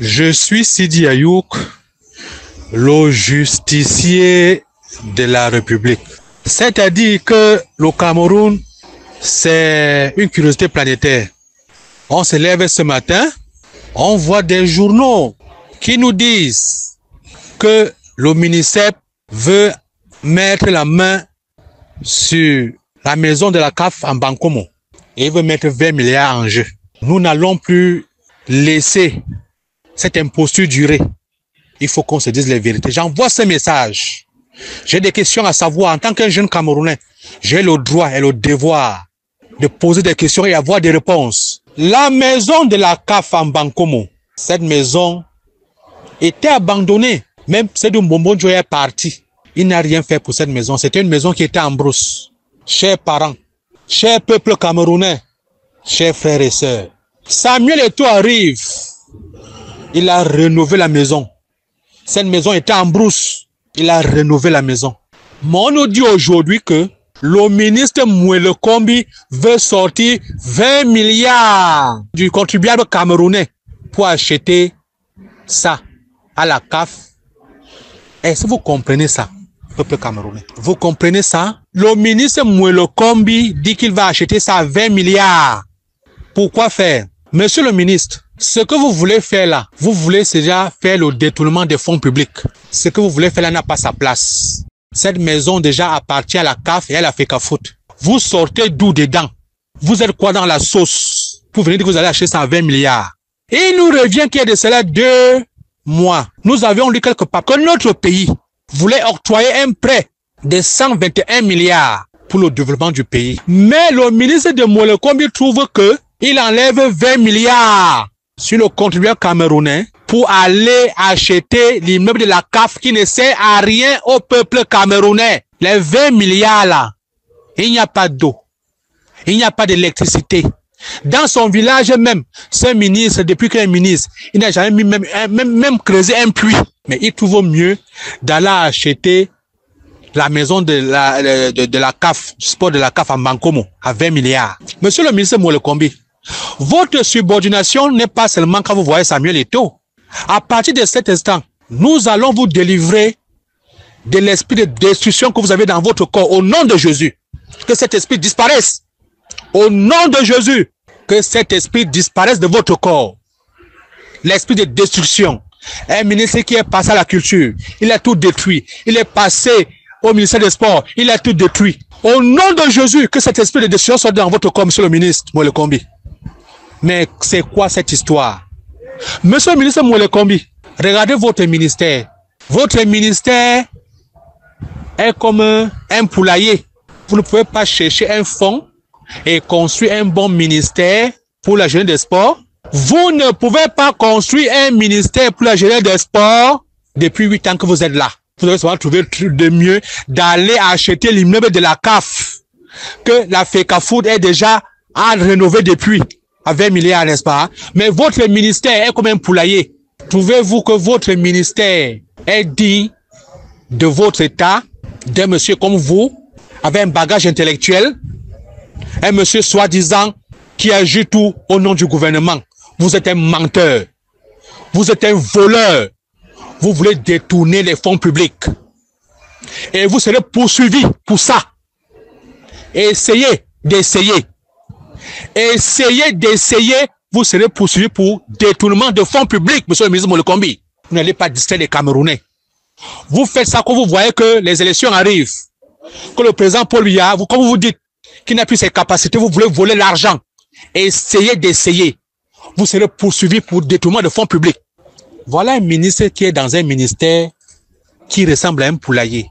Je suis Sidi Ayouk, le justicier de la République. C'est-à-dire que le Cameroun, c'est une curiosité planétaire. On se lève ce matin, on voit des journaux qui nous disent que le ministère veut mettre la main sur la maison de la CAF en Bankomo et il veut mettre 20 milliards en jeu. Nous n'allons plus laisser cette imposture durer. Il faut qu'on se dise les vérités. J'envoie ce message. J'ai des questions à savoir. En tant qu'un jeune Camerounais, j'ai le droit et le devoir de poser des questions et avoir des réponses. La maison de la CAF en Bankomo, cette maison était abandonnée. Même Seydou Mbombo est parti. Il n'a rien fait pour cette maison. C'était une maison qui était en brousse. Chers parents, chers peuple camerounais, chers frères et sœurs, Samuel Eto'o arrive. Il a rénové la maison. Cette maison était en brousse. Il a rénové la maison. Mais on nous dit aujourd'hui que le ministre Mouele Kombi veut sortir 20 milliards du contribuable camerounais pour acheter ça à la CAF. Est-ce que vous comprenez ça, peuple camerounais? Vous comprenez ça? Le ministre Mouele Kombi dit qu'il va acheter ça à 20 milliards. Pourquoi faire? Monsieur le ministre, ce que vous voulez faire là, vous voulez déjà faire le détournement des fonds publics. Ce que vous voulez faire là n'a pas sa place. Cette maison déjà appartient à la CAF et à la FECAFOOT. Vous sortez d'où dedans? Vous êtes quoi dans la sauce? Pour venir dire que vous allez acheter ça à 20 milliards. Et il nous revient qu'il y a de cela 2 mois. Nous avions lu quelque part que notre pays voulait octroyer un prêt de 121 milliards pour le développement du pays. Mais le ministre de Mouele Kombi trouve que il enlève 20 milliards sur le contribuable camerounais pour aller acheter l'immeuble de la CAF qui ne sert à rien au peuple camerounais. Les 20 milliards là, il n'y a pas d'eau, il n'y a pas d'électricité. Dans son village même, ce ministre, depuis qu'il est ministre, il n'a jamais mis même creusé un puits. Mais il trouve mieux d'aller acheter la maison de la CAF, sport de la CAF en Bankomo, à 20 milliards. Monsieur le ministre Mouele Kombi, votre subordination n'est pas seulement quand vous voyez Samuel Eto'o. À partir de cet instant, nous allons vous délivrer de l'esprit de destruction que vous avez dans votre corps au nom de Jésus. Que cet esprit disparaisse. Au nom de Jésus, que cet esprit disparaisse de votre corps. L'esprit de destruction. Un ministre qui est passé à la culture, il a tout détruit. Il est passé au ministère des Sports, il a tout détruit. Au nom de Jésus, que cet esprit de destruction soit dans votre corps, monsieur le ministre Mouele Kombi. Mais c'est quoi cette histoire? Monsieur le ministre Mouele Kombi, regardez votre ministère. Votre ministère est comme un poulailler. Vous ne pouvez pas chercher un fonds et construire un bon ministère pour la jeunesse des sports. Vous ne pouvez pas construire un ministère pour la jeunesse des sports depuis 8 ans que vous êtes là. Vous avez souvent trouvé de mieux d'aller acheter l'immeuble de la CAF que la FECAFOOT est déjà à rénover depuis à 20 milliards, n'est-ce pas? Mais votre ministère est comme un poulailler. Trouvez-vous que votre ministère est digne de votre état, d'un monsieur comme vous, avec un bagage intellectuel, un monsieur soi-disant qui agit tout au nom du gouvernement? Vous êtes un menteur. Vous êtes un voleur. Vous voulez détourner les fonds publics. Et vous serez poursuivi pour ça. Essayez d'essayer. Essayez d'essayer. Vous serez poursuivi pour détournement de fonds publics, monsieur le ministre Mouele Kombi. Vous n'allez pas distraire les Camerounais. Vous faites ça quand vous voyez que les élections arrivent. Que le président Paul Biya, comme vous dites, qu'il n'a plus ses capacités, vous voulez voler l'argent. Essayez d'essayer. Vous serez poursuivi pour détournement de fonds publics. Voilà un ministre qui est dans un ministère qui ressemble à un poulailler,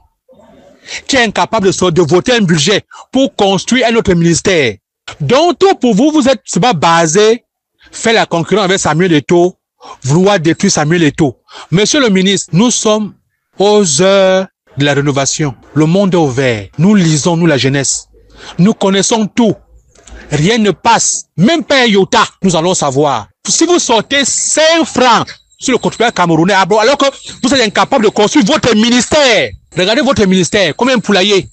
qui est incapable de voter un budget pour construire un autre ministère. Donc, tout pour vous, vous êtes basé, faire la concurrence avec Samuel Eto'o, vouloir détruire Samuel Eto'o. Monsieur le ministre, nous sommes aux heures de la rénovation. Le monde est ouvert. Nous lisons, nous la jeunesse. Nous connaissons tout. Rien ne passe. Même pas un iota, nous allons savoir. Si vous sortez 5 francs sur le contribuable camerounais, alors que vous êtes incapable de construire votre ministère. Regardez votre ministère comme un poulailler.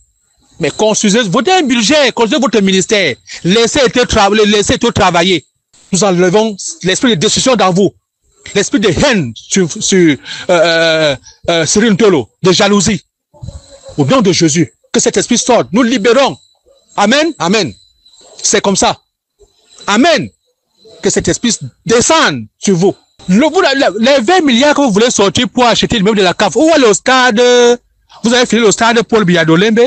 Mais construisez, votez un budget, construisez votre ministère. Laissez tout travailler. Nous enlevons l'esprit de destruction dans vous. l'esprit de haine sur Cyril Ntolo, de jalousie. Au nom de Jésus, que cet esprit sorte, nous libérons. Amen, amen. C'est comme ça. Amen. Que cet esprit descende sur vous. Les 20 milliards que vous voulez sortir pour acheter l'immeuble de la CAF, où est le stade? Vous avez fini le stade Paul Biya d'Olembe?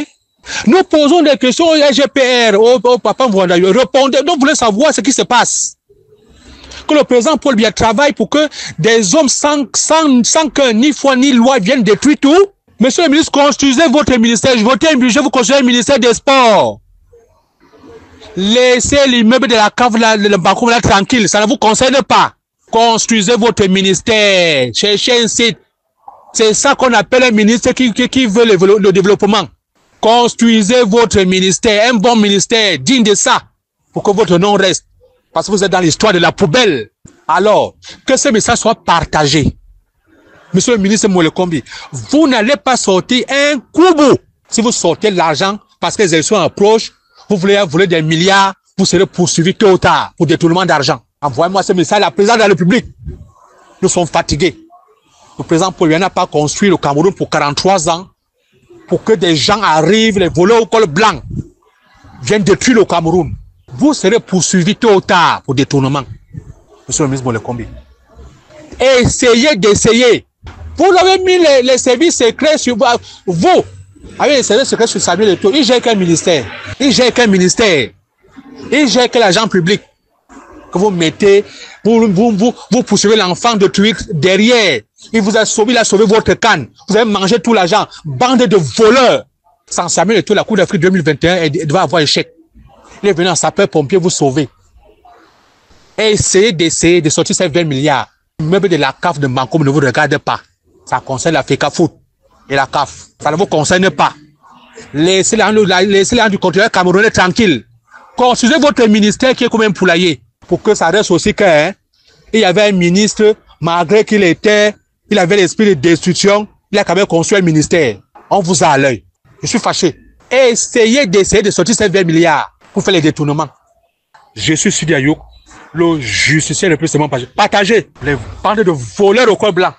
Nous posons des questions au SGPR, au Papa Mwandayo. Répondez, nous voulons savoir ce qui se passe. Que le président Paul Biya travaille pour que des hommes sans que ni foi ni loi viennent détruire tout. Monsieur le ministre, construisez votre ministère. Votez un budget, vous construisez un ministère des sports. Laissez l'immeuble de la cave, le balcon là tranquille. Ça ne vous concerne pas. Construisez votre ministère. Cherchez un site. C'est ça qu'on appelle un ministère qui veut le développement. Construisez votre ministère, un bon ministère, digne de ça, pour que votre nom reste. Parce que vous êtes dans l'histoire de la poubelle. Alors, que ce message soit partagé. Monsieur le ministre Molekombi, vous n'allez pas sortir un koubou. Si vous sortez l'argent, parce que les élections approchent, vous voulez des milliards, vous serez poursuivi tôt ou tard pour détournement d'argent. Envoyez-moi ce message à la présidente de la République. Nous sommes fatigués. Le président Paul Biya n'a pas construit le Cameroun pour 43 ans pour que des gens arrivent, les voleurs au col blanc, viennent détruire le Cameroun. Vous serez poursuivi tôt ou tard pour détournement. Monsieur le ministre Molekombi. Essayez d'essayer. Vous avez mis les services secrets sur vous. Avec les services secrets sur Samuel Eto'o, il gère quel ministère? Il gère quel ministère? Il gère quel agent public? Que vous mettez, vous poursuivez l'enfant de Tuik derrière. Il vous a sauvé, il a sauvé votre canne. Vous avez mangé tout l'argent. Bande de voleurs. Sans Samuel Eto'o, la Coupe d'Afrique 2021, elle devait avoir échec. Il est venu en sapeur-pompier vous sauver. Essayez de sortir ces 20 milliards. Le meuble de la CAF de Mankom ne vous regarde pas. Ça concerne la FECAFOOT et la CAF. Ça ne vous concerne pas. Laissez-les du contrôleur camerounais tranquille. Construisez votre ministère qui est comme un poulailler. Pour que ça reste aussi que, il y avait un ministre, malgré qu'il avait l'esprit de destruction, il a quand même construit un ministère. On vous a à l'œil. Je suis fâché. Essayez de sortir ces 20 milliards pour faire les détournements. Je suis Sidi Ayouk, le justicier le plus seulement partagé. Les bandes de voleurs au col blanc.